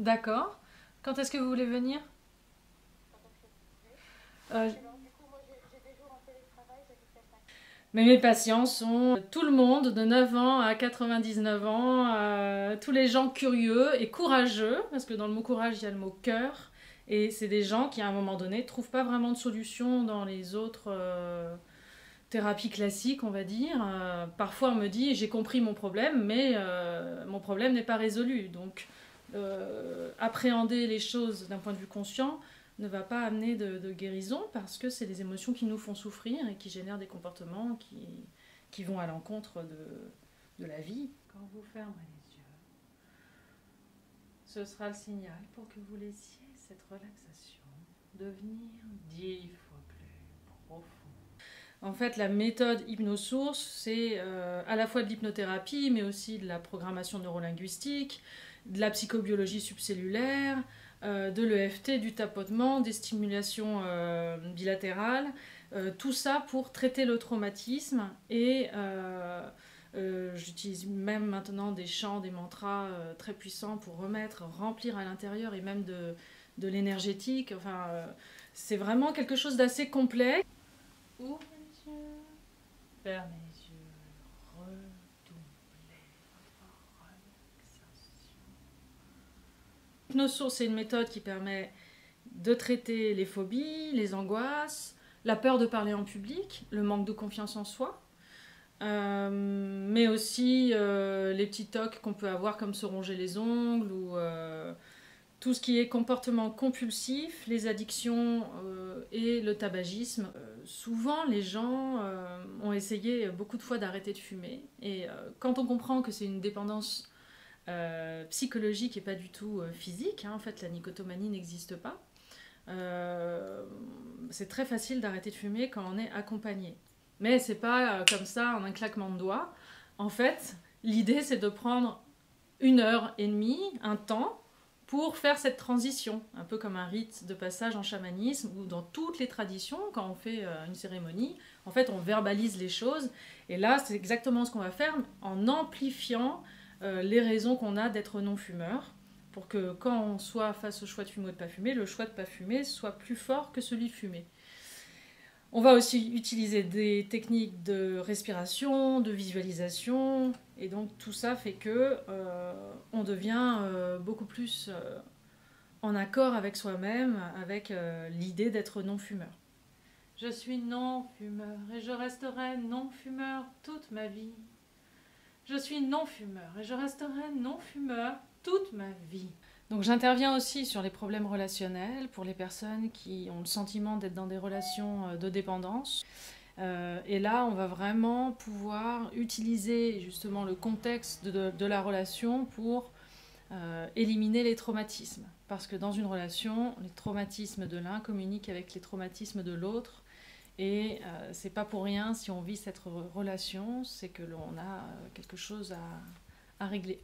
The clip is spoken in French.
D'accord. Quand est-ce que vous voulez venir? Euh, mais mes patients sont tout le monde de 9 ans à 99 ans, tous les gens curieux et courageux, parce que dans le mot courage, il y a le mot cœur. Et c'est des gens qui, à un moment donné, ne trouvent pas vraiment de solution dans les autres thérapies classiques, on va dire. Parfois, on me dit, j'ai compris mon problème, mais mon problème n'est pas résolu. Donc, appréhender les choses d'un point de vue conscient ne va pas amener de guérison parce que c'est des émotions qui nous font souffrir et qui génèrent des comportements qui vont à l'encontre de la vie. Quand vous fermerez les yeux, ce sera le signal pour que vous laissiez cette relaxation devenir 10 fois plus profonde. En fait, la méthode Hypnosource, c'est à la fois de l'hypnothérapie, mais aussi de la programmation neurolinguistique, de la psychobiologie subcellulaire, de l'EFT, du tapotement, des stimulations bilatérales, tout ça pour traiter le traumatisme et j'utilise même maintenant des chants, des mantras très puissants pour remettre, remplir à l'intérieur et même de l'énergétique. Enfin, c'est vraiment quelque chose d'assez complet. Ouvrez les yeux, fermez les yeux, redoublez votre relaxation. L'hypnosource, c'est une méthode qui permet de traiter les phobies, les angoisses, la peur de parler en public, le manque de confiance en soi, mais aussi les petits tocs qu'on peut avoir comme se ronger les ongles ou tout ce qui est comportement compulsif, les addictions et le tabagisme. Souvent, les gens ont essayé beaucoup de fois d'arrêter de fumer. Et quand on comprend que c'est une dépendance psychologique et pas du tout physique, hein, en fait, la nicotomanie n'existe pas, c'est très facile d'arrêter de fumer quand on est accompagné. Mais c'est pas comme ça en un claquement de doigts. En fait, l'idée c'est de prendre 1 heure et demie, un temps, pour faire cette transition, un peu comme un rite de passage en chamanisme, ou dans toutes les traditions, quand on fait une cérémonie, en fait on verbalise les choses, et là c'est exactement ce qu'on va faire en amplifiant les raisons qu'on a d'être non-fumeur, pour que quand on soit face au choix de fumer ou de ne pas fumer, le choix de ne pas fumer soit plus fort que celui de fumer. On va aussi utiliser des techniques de respiration, de visualisation, et donc tout ça fait que on devient beaucoup plus en accord avec soi-même, avec l'idée d'être non-fumeur. Je suis non-fumeur et je resterai non-fumeur toute ma vie. Je suis non-fumeur et je resterai non-fumeur toute ma vie. Donc j'interviens aussi sur les problèmes relationnels pour les personnes qui ont le sentiment d'être dans des relations de dépendance. Et là, on va vraiment pouvoir utiliser justement le contexte de la relation pour éliminer les traumatismes. Parce que dans une relation, les traumatismes de l'un communiquent avec les traumatismes de l'autre. Et c'est pas pour rien si on vit cette relation, c'est que l'on a quelque chose à régler.